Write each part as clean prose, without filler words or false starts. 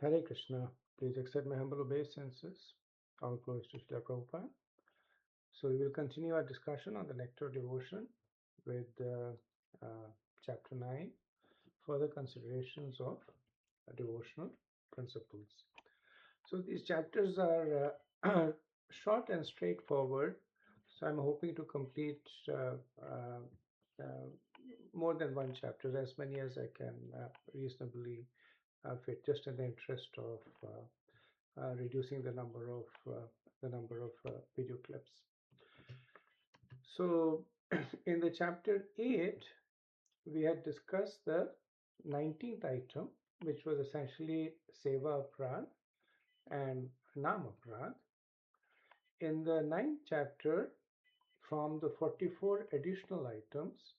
Hare Krishna. Please accept my humble obeisances. All glories to Srila Prabhupada. So we will continue our discussion on the nectar of devotion with uh, chapter 9, further considerations of devotional principles. So these chapters are short and straightforward. So I'm hoping to complete uh, more than one chapter, as many as I can reasonably fit, just in the interest of reducing the number of video clips. So, in the chapter 8, we had discussed the 19th item, which was essentially Seva Apran and Nam Apran. In the ninth chapter, from the 44 additional items,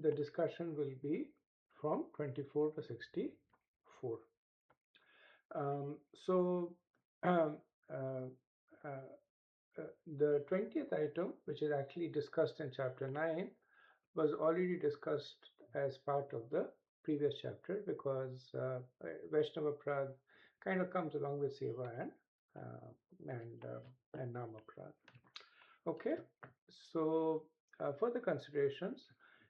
the discussion will be from 24 to 64. So, um, uh, uh, the 20th item, which is actually discussed in chapter 9, was already discussed as part of the previous chapter because Vaishnava Prad kind of comes along with Seva and Nama Prad. Okay, so further considerations.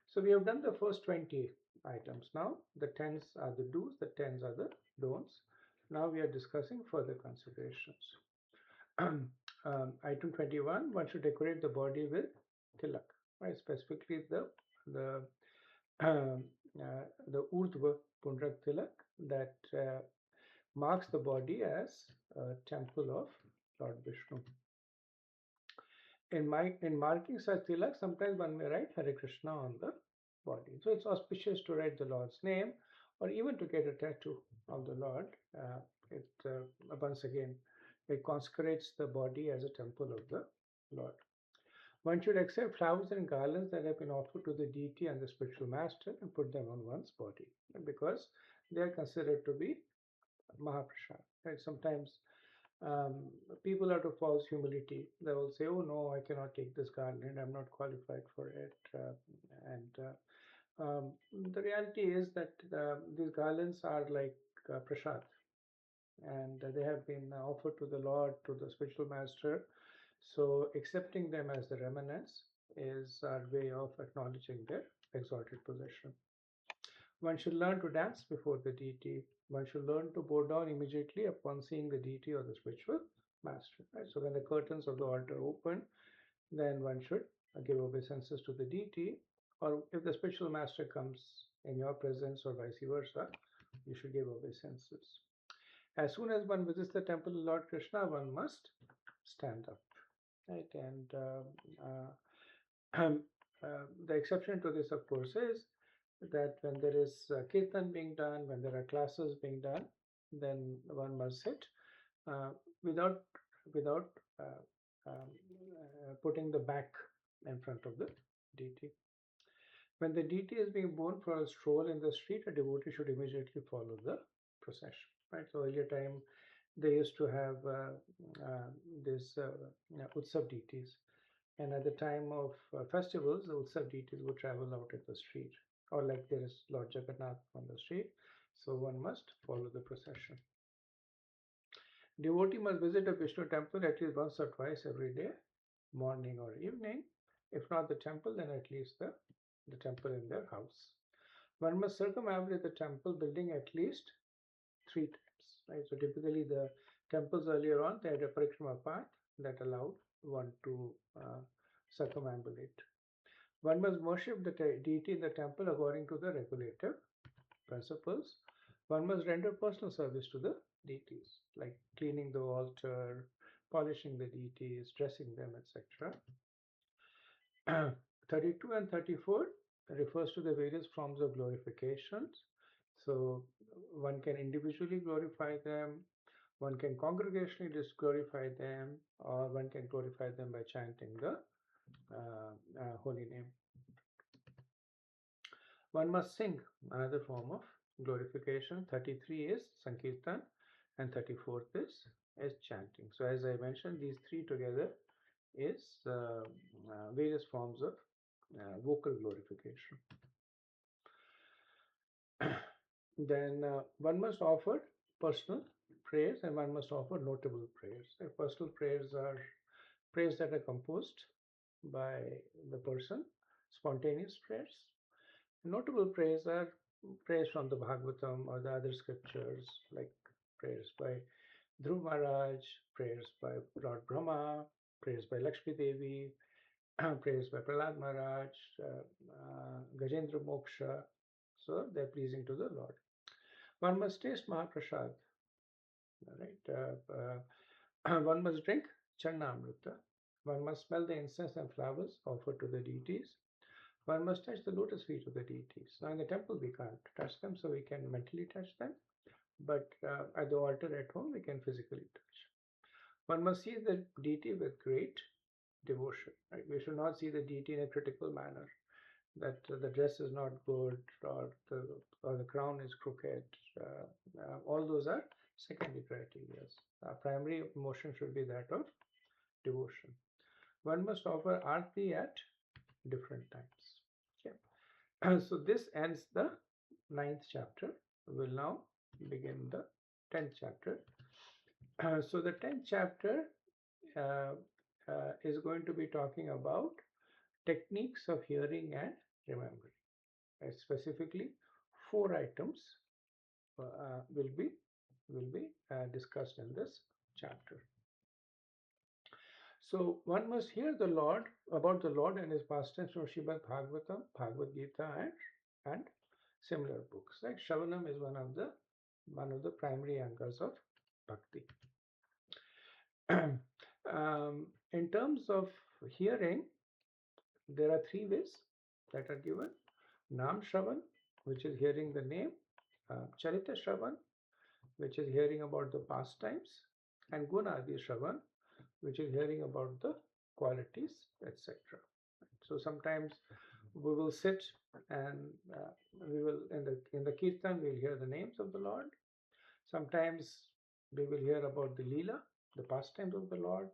So we have done the first 20 items. Now the 10s are the do's, the 10s are the don'ts. Now we are discussing further considerations. Item 21, one should decorate the body with tilak, right? Specifically the um, the Urdhva Pundrak tilak that marks the body as a temple of Lord Vishnu. In marking such tilak, sometimes one may write Hare Krishna on the body. So it's auspicious to write the Lord's name, or even to get a tattoo of the Lord. It once again it consecrates the body as a temple of the Lord. One should accept flowers and garlands that have been offered to the deity and the spiritual master and put them on one's body because they are considered to be Mahaprasad. Right? Sometimes people out of false humility, they will say, "Oh no, I cannot take this garland. I'm not qualified for it." The reality is that these garlands are like prasad, and they have been offered to the Lord, to the spiritual master. So accepting them as the remnants is our way of acknowledging their exalted position. One should learn to dance before the deity. One should learn to bow down immediately upon seeing the deity or the spiritual master. Right? So when the curtains of the altar open, then one should give obeisances to the deity. Or if the spiritual master comes in your presence or vice versa, you should give obeisances. As soon as one visits the temple of Lord Krishna, one must stand up. Right? And the exception to this, of course, is that when there is kirtan being done, when there are classes being done, then one must sit uh, without without putting the back in front of the deity. When the deity is being borne for a stroll in the street, a devotee should immediately follow the procession. Right. So earlier time they used to have this Utsav deities, and at the time of festivals, the Utsav deities would travel out in the street, or like there is Lord Jagannath on the street, so one must follow the procession. Devotee must visit a Vishnu temple at least once or twice every day, morning or evening. If not the temple, then at least the temple in their house. One must circumambulate the temple building at least 3 times. Right? So typically the temples earlier on they had a parikrama path that allowed one to circumambulate. One must worship the deity in the temple according to the regulative principles. One must render personal service to the deities, like cleaning the altar, polishing the deities, dressing them, etc. 32 and 34 refers to the various forms of glorifications. So one can individually glorify them, one can congregationally just glorify them, or one can glorify them by chanting the holy name. One must sing, another form of glorification. 33 is Sankirtan and 34th is chanting. So as I mentioned, these three together is various forms of vocal glorification. Then one must offer personal prayers and one must offer notable prayers. Personal prayers are prayers that are composed by the person, spontaneous prayers. Notable prayers are prayers from the Bhagavatam or the other scriptures, like prayers by Dhruv Maharaj, prayers by Lord Brahma, prayers by Lakshmi Devi, prayers by Prahlad Maharaj, Gajendra Moksha. So they're pleasing to the Lord. One must taste Mahaprasad, right? One must drink Charnamrita. One must smell the incense and flowers offered to the deities. One must touch the lotus feet of the deities. Now, in the temple, we can't touch them, so we can mentally touch them. But at the altar at home, we can physically touch. One must see the deity with great devotion. Right? We should not see the deity in a critical manner, that the dress is not good or the crown is crooked. All those are secondary criteria. Primary emotion should be that of devotion. One must offer arti at different times. Okay. So this ends the ninth chapter. We will now begin the 10th chapter. So the 10th chapter uh, is going to be talking about techniques of hearing and remembering. Specifically, four items will be discussed in this chapter. So one must hear the Lord about the Lord and his pastimes from Srimad Bhagavatam, Bhagavad Gita, and similar books. Like Shravanam is one of the primary anchors of bhakti. In terms of hearing, there are three ways that are given. Nam Shravan, which is hearing the name, Charita Shravan, which is hearing about the pastimes, and Gunadi Shravan, which is hearing about the qualities, etc. So sometimes we will sit and we will in the kirtan we'll hear the names of the Lord. Sometimes we will hear about the lila, the pastimes of the Lord.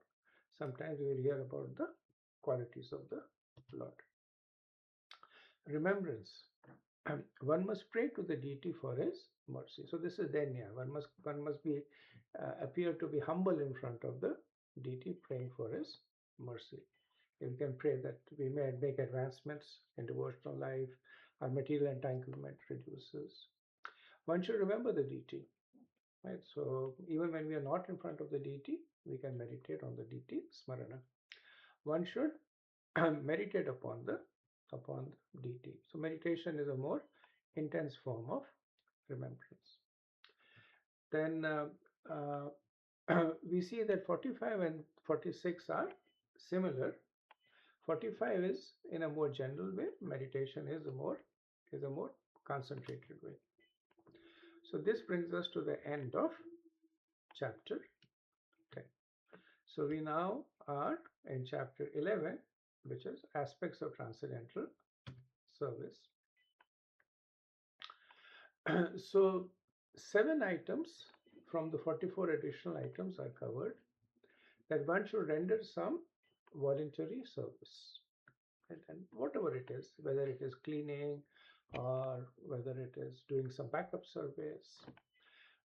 Sometimes we will hear about the qualities of the Lord. Remembrance. One must pray to the deity for his mercy. So this is denya. One must be appear to be humble in front of the deity, praying for his mercy. We can pray that we may make advancements in devotional life, our material entanglement reduces. One should remember the deity, right? So even when we are not in front of the deity, we can meditate on the deity smarana. One should meditate upon the deity. So meditation is a more intense form of remembrance. Then we see that 45 and 46 are similar. 45 is in a more general way. Meditation is a more concentrated way. So this brings us to the end of chapter 10. So we now are in chapter 11, which is aspects of transcendental service. So 7 items from the 44 additional items are covered, that one should render some voluntary service. And whatever it is, whether it is cleaning or whether it is doing some backup service.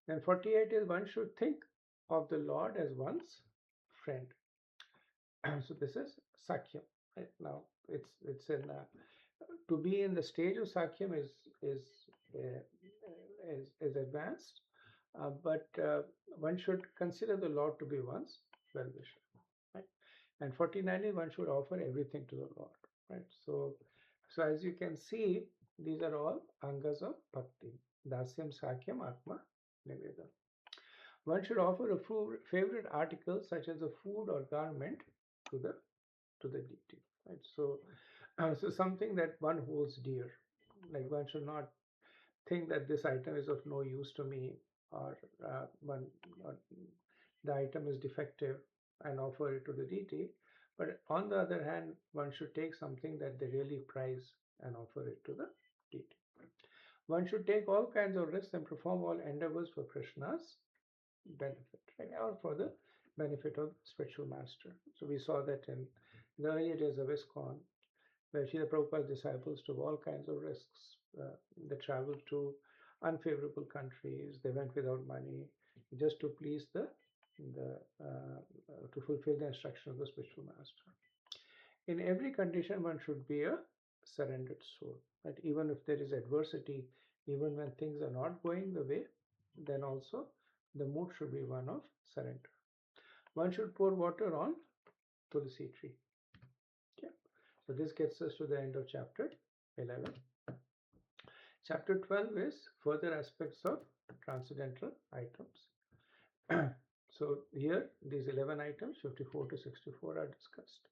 And 48 is one should think of the Lord as one's friend. So this is Sakhyam. Right? Now it's in to be in the stage of Sakhyam is advanced, but one should consider the Lord to be one's well-wisher. Right? And 49 is one should offer everything to the Lord. Right? So as you can see, these are all angas of bhakti. Dasyam, Sakyam, Atma, Niveda. One should offer a favorite article such as a food or garment to the deity. Right? So something that one holds dear. Like one should not think that this item is of no use to me, or the item is defective and offer it to the deity. But on the other hand, one should take something that they really prize and offer it to the deity. One should take all kinds of risks and perform all endeavors for Krishna's benefit, right? Or for the benefit of spiritual master. So we saw that in the early days of ISKCON, where Srila Prabhupada's disciples took all kinds of risks. They traveled to unfavorable countries. They went without money just to please to fulfill the instruction of the spiritual master. In every condition, one should be a surrendered soul. That even if there is adversity, even when things are not going the way, then also the mood should be one of surrender. One should pour water on Tulsi tree. Okay. So this gets us to the end of chapter 11. Chapter 12 is further aspects of transcendental items. So here these 11 items, 54 to 64, are discussed.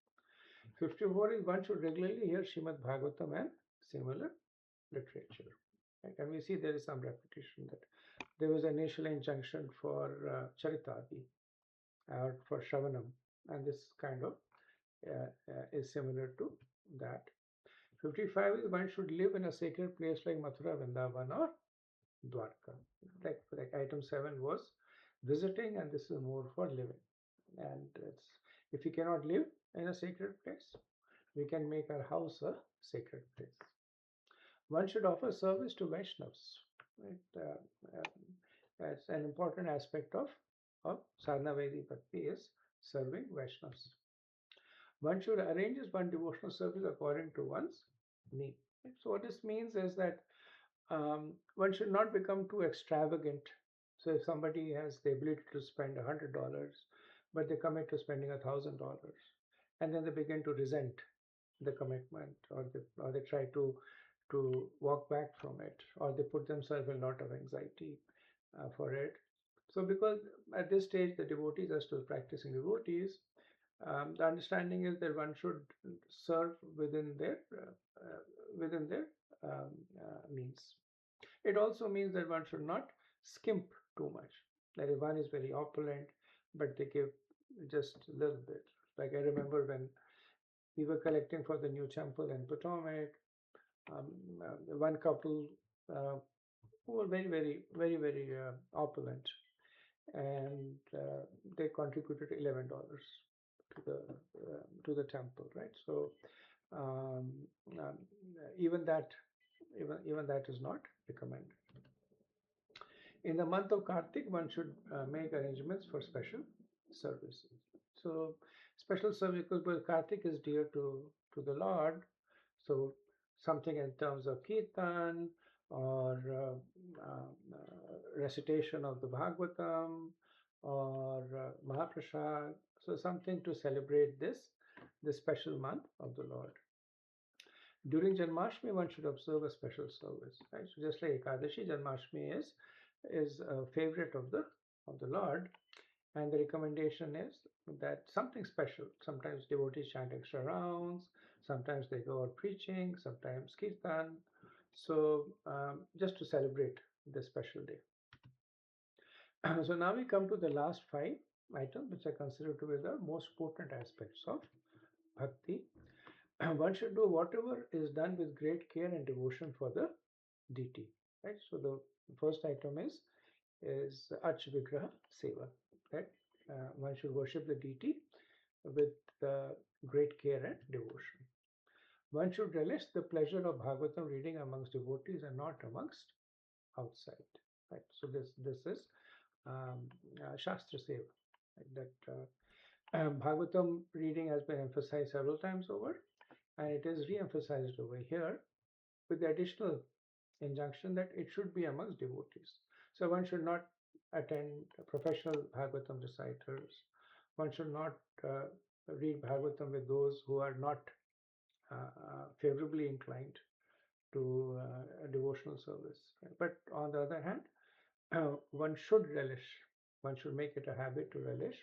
54 is one should regularly hear Srimad Bhagavatam and similar literature. Right? And we see there is some repetition that there was an initial injunction for Charitadi or for Shravanam, and this kind of is similar to that. 55 is one should live in a sacred place like Mathura, Vrindavan, or Dwarka. Like item 7 was visiting, and this is more for living. And if we cannot live in a sacred place, we can make our house a sacred place. One should offer service to Vaishnavas. Right? That's an important aspect of sadhana Vedic bhakti is serving Vaishnavas. One should arrange his one devotional service according to one's need. So what this means is that one should not become too extravagant. So if somebody has the ability to spend $100, but they commit to spending $1,000, and then they begin to resent the commitment, or they try to walk back from it, or they put themselves in a lot of anxiety for it. So because at this stage the devotees are still practicing devotees, the understanding is that one should serve within their means. It also means that one should not skimp too much. That if one is very opulent, but they give just a little bit. Like I remember when we were collecting for the new temple in Potomac, one couple who were very, very, very, very opulent, and they contributed $11 to the temple, right? So um, um, even that is not recommended. In the month of Kartik, one should make arrangements for special services. So special service, because Kartik is dear to the Lord, so something in terms of kirtan or recitation of the Bhagavatam or Mahaprasad. So something to celebrate this special month of the Lord. During Janmashtami, one should observe a special service, right? So just like Ekadashi, Janmashtami is a favorite of the Lord, and the recommendation is that something special. Sometimes devotees chant extra rounds, sometimes they go out preaching, sometimes kirtan. So just to celebrate this special day. So now we come to the last 5 items, which are considered to be the most potent aspects of bhakti. One should do whatever is done with great care and devotion for the deity. Right. So the first item is Arch Vigraha Seva. Right. One should worship the deity with great care and devotion. One should relish the pleasure of Bhagavatam reading amongst devotees and not amongst outside. Right. So this is Shastra Seva. Right? That Bhagavatam reading has been emphasized several times over, and it is re-emphasized over here with the additional injunction that it should be amongst devotees. So one should not attend professional Bhagavatam reciters. One should not read Bhagavatam with those who are not favorably inclined to a devotional service. But on the other hand, one should relish, one should make it a habit to relish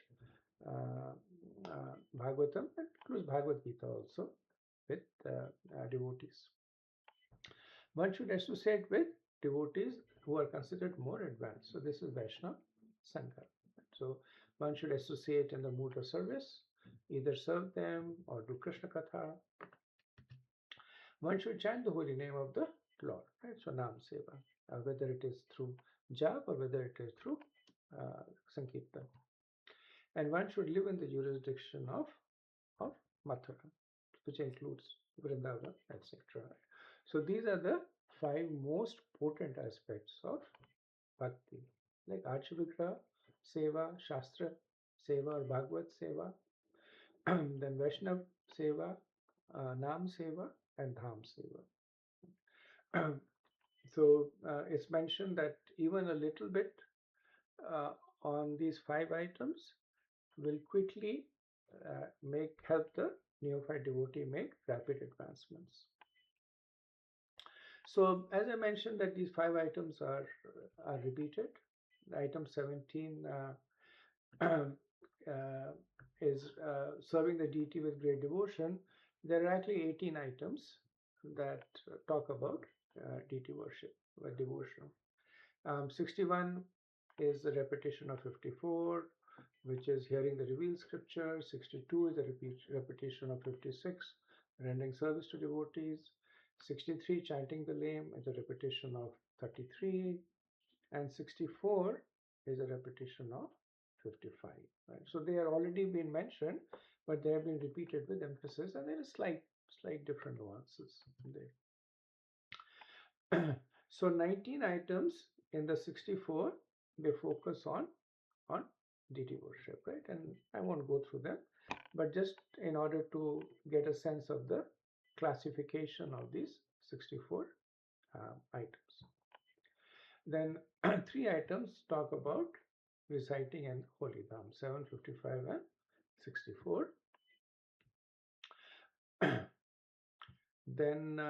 Bhagavatam, and includes Bhagavad Gita also, with devotees. One should associate with devotees who are considered more advanced. So this is Vaishnava Sangha. So one should associate in the mood of service, either serve them or do Krishna Katha. One should chant the holy name of the Lord, right? So Nam Seva, whether it is through Jap or whether it is through Sankirtan. And one should live in the jurisdiction of Mathura, which includes Vrindavan, etc. So these are the five most potent aspects of bhakti, like Archavigraha Seva, Shastra Seva or Bhagavad Seva, then Vaishnav Seva, Nam Seva, and Dham Seva. So it's mentioned that even a little bit uh, on these five items will quickly help the neophyte devotee make rapid advancements. So as I mentioned that these five items are repeated. Item 17 is serving the deity with great devotion. There are actually 18 items that talk about deity worship or devotion. 61 is the repetition of 54, which is hearing the revealed scripture. 62 is a repetition of 56, rendering service to devotees. 63, chanting the name, is a repetition of 33. And 64 is a repetition of 55. Right? So they are already been mentioned, but they have been repeated with emphasis, and there is slight different nuances there. So 19 items in the 64, they focus on deity worship, right? And I won't go through them, but just in order to get a sense of the classification of these 64 items. Then three items talk about reciting in Holy Dham, 755 and 64. Then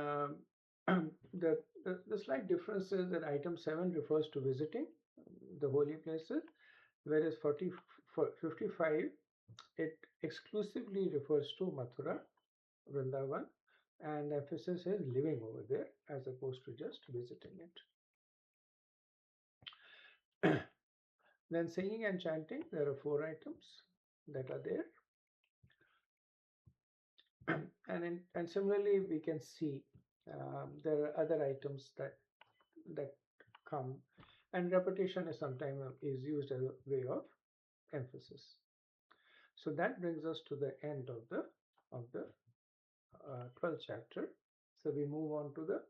the slight difference is that item 7 refers to visiting the holy places, whereas 55, it exclusively refers to Mathura, Vrindavan, and emphasis is living over there as opposed to just visiting it. Then singing and chanting, there are 4 items that are there. And similarly, we can see there are other items that come, and repetition is sometimes used as a way of emphasis. So that brings us to the end of the 12th chapter. So we move on to the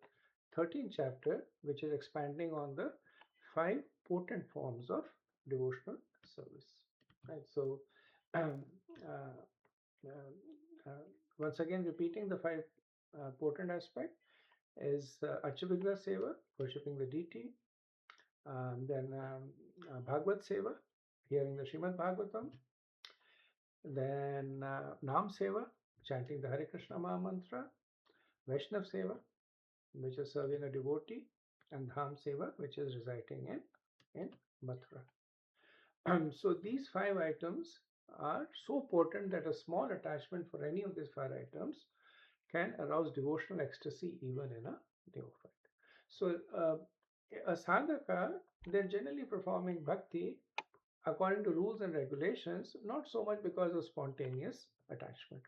13th chapter, which is expanding on the 5 potent forms of devotional service. Right. So um, uh, uh, once again, repeating the 5 potent aspect is Archavigraha Seva, worshipping the deity. Then Bhagavad Seva, hearing the Srimad Bhagavatam. Then Nam Seva, chanting the Hare Krishna Maha Mantra. Vaishnav Seva, which is serving a devotee. And Dham Seva, which is reciting in Mathura. So these 5 items are so potent that a small attachment for any of these 5 items can arouse devotional ecstasy even in a neophyte. So a sadhaka, they're generally performing bhakti according to rules and regulations, not so much because of spontaneous attachment.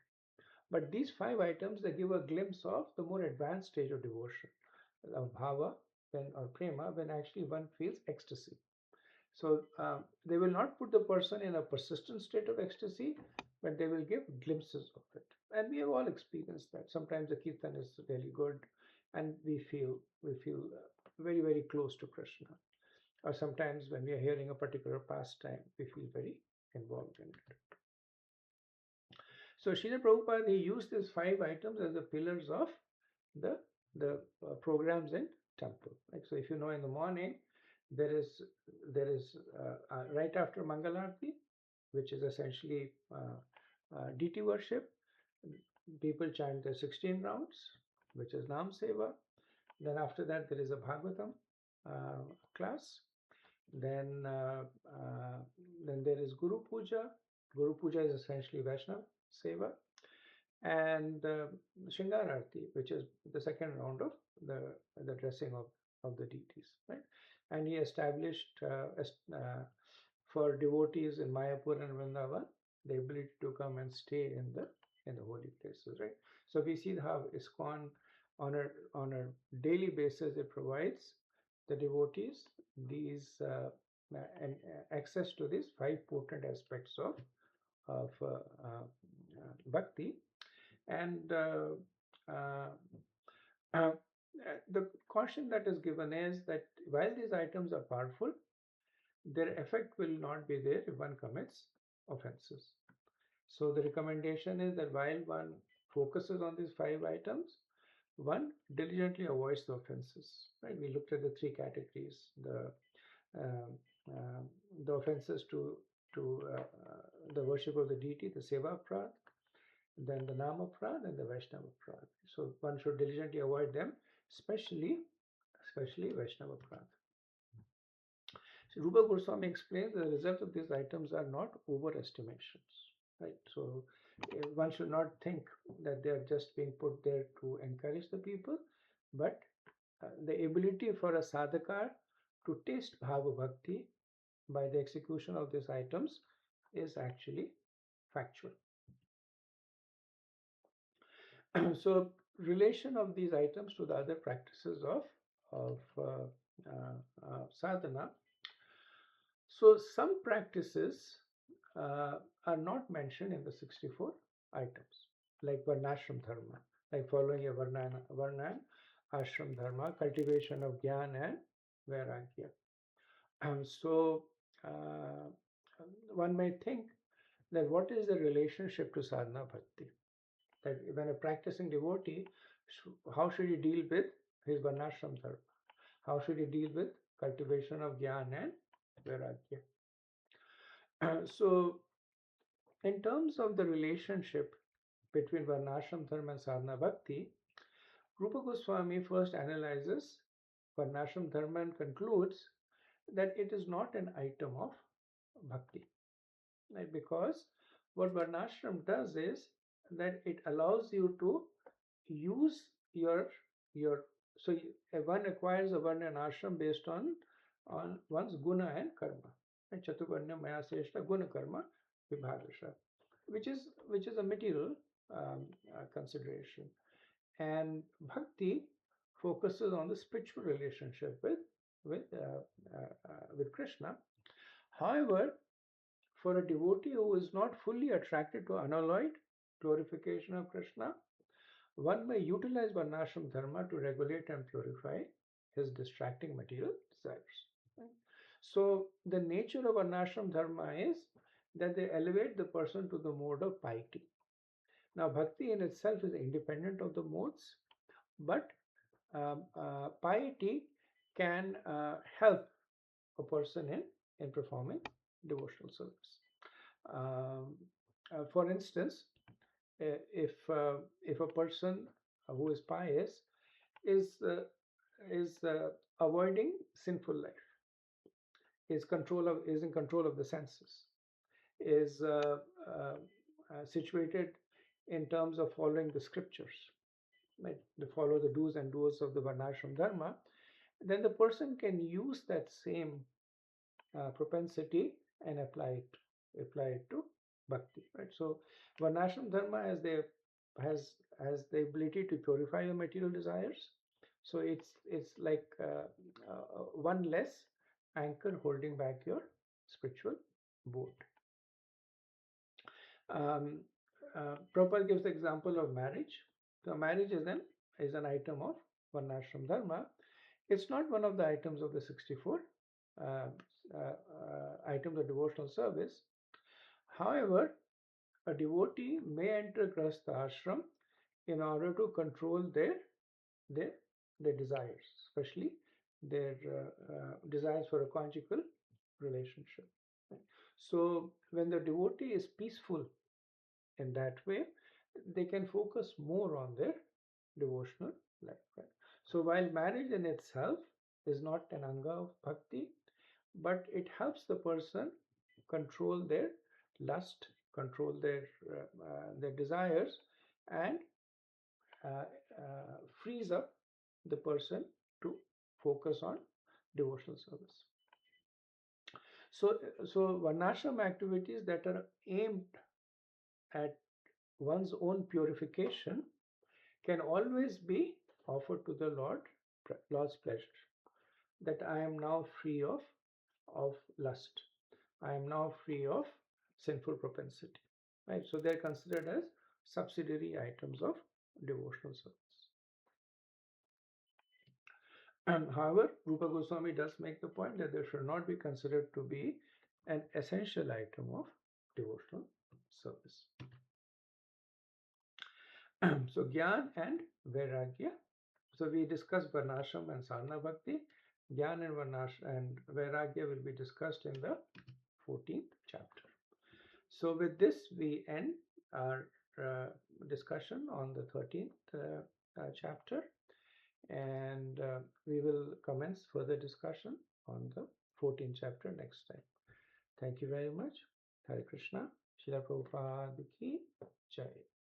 But these 5 items, they give a glimpse of the more advanced stage of devotion, of bhava, or prema, when actually one feels ecstasy. So they will not put the person in a persistent state of ecstasy, but they will give glimpses of it. And we have all experienced that. Sometimes the kirtan is really good, and we feel very, very close to Krishna. Or sometimes when we are hearing a particular pastime, we feel very involved in it. So Srila Prabhupada, he used these 5 items as the pillars of the programs in temple. Like, so if you know, in the morning there is right after Mangalarti, which is essentially deity worship, people chant the 16 rounds, which is Nam Seva. Then after that there is a Bhagavatam class. Then there is Guru Puja. Guru Puja is essentially Vaishnava Seva. And Shringar Arti, which is the second round of the dressing of the deities, right? And he established for devotees in Mayapur and Vrindavan the ability to come and stay in the holy places, right? So we see how ISKCON on a daily basis, it provides the devotees these and access to these 5 potent aspects of bhakti. And The caution that is given is that while these items are powerful, their effect will not be there if one commits offenses. So the recommendation is that while one focuses on these five items, one diligently avoids the offenses. Right? We looked at the three categories: um, um, the offenses to the worship of the deity, the seva prad, then the nama prad, and the vaishnava prad. So one should diligently avoid them, especially vaishnava prad. So Rupa Goswami explains the result of these items are not overestimations, right? So one should not think that they are just being put there to encourage the people, but the ability for a sadhaka to taste bhava bhakti by the execution of these items is actually factual. So relation of these items to the other practices of sadhana. So some practices are not mentioned in the 64 items, like varnashram dharma, like following a varna ashram dharma, cultivation of jnana and vairagya. So uh, one may think that what is the relationship to sadhana bhakti? That when a practicing devotee, how should he deal with his varnashram dharma? How should he deal with cultivation of jnana and vairagya? So, in terms of the relationship between Varnashram Dharma and Sadhana Bhakti, Rupa Goswami first analyzes Varnashram Dharma and concludes that it is not an item of bhakti. Right? Because what Varnashram does is that it allows you to use your so one acquires a varna and ashram based on one's guna and karma. And Chaturvarnya Maya Seshta Guna Karma Vibhadasha, which is a material consideration. And bhakti focuses on the spiritual relationship with Krishna. However, for a devotee who is not fully attracted to unalloyed glorification of Krishna, one may utilize Varnashram Dharma to regulate and purify his distracting material desires. Right? So, the nature of Varnashram Dharma is that they elevate the person to the mode of piety. Now, bhakti in itself is independent of the modes, but piety can help a person in performing devotional service. Um, for instance, if a person who is pious is uh, is avoiding sinful life, is in control of the senses, is situated in terms of following the scriptures, right? They follow the do's and don'ts of the Varnashram Dharma, then the person can use that same propensity and apply it to bhakti, right? So Varnashram Dharma has the ability to purify your material desires. So it's like one less anchor holding back your spiritual boat. Prabhupada gives the example of marriage. So marriage is an item of Varnashram Dharma. It's not one of the items of the 64 items of devotional service. However, a devotee may enter Grahastha ashram in order to control their, their desires, especially their desires for a conjugal relationship. So, when the devotee is peaceful in that way, they can focus more on their devotional life. Right? So, while marriage in itself is not an anga of bhakti, but it helps the person control their lust, control their desires, and uh, frees up the person to focus on devotional service. So Varnashram activities that are aimed at one's own purification can always be offered to the Lord's pleasure. That I am now free of lust. I am now free of sinful propensity. Right? So they're considered as subsidiary items of devotional service. However, Rupa Goswami does make the point that they should not be considered to be an essential item of devotional service. So, Gyan and Vairagya. So, we discussed Varnashram and Sadhana Bhakti. Gyan and Vairagya will be discussed in the 14th chapter. So, with this, we end our discussion on the 13th chapter, and we will commence further discussion on the 14th chapter next time. Thank you very much. Hare Krishna. Srila Prabhupada Ki Jai.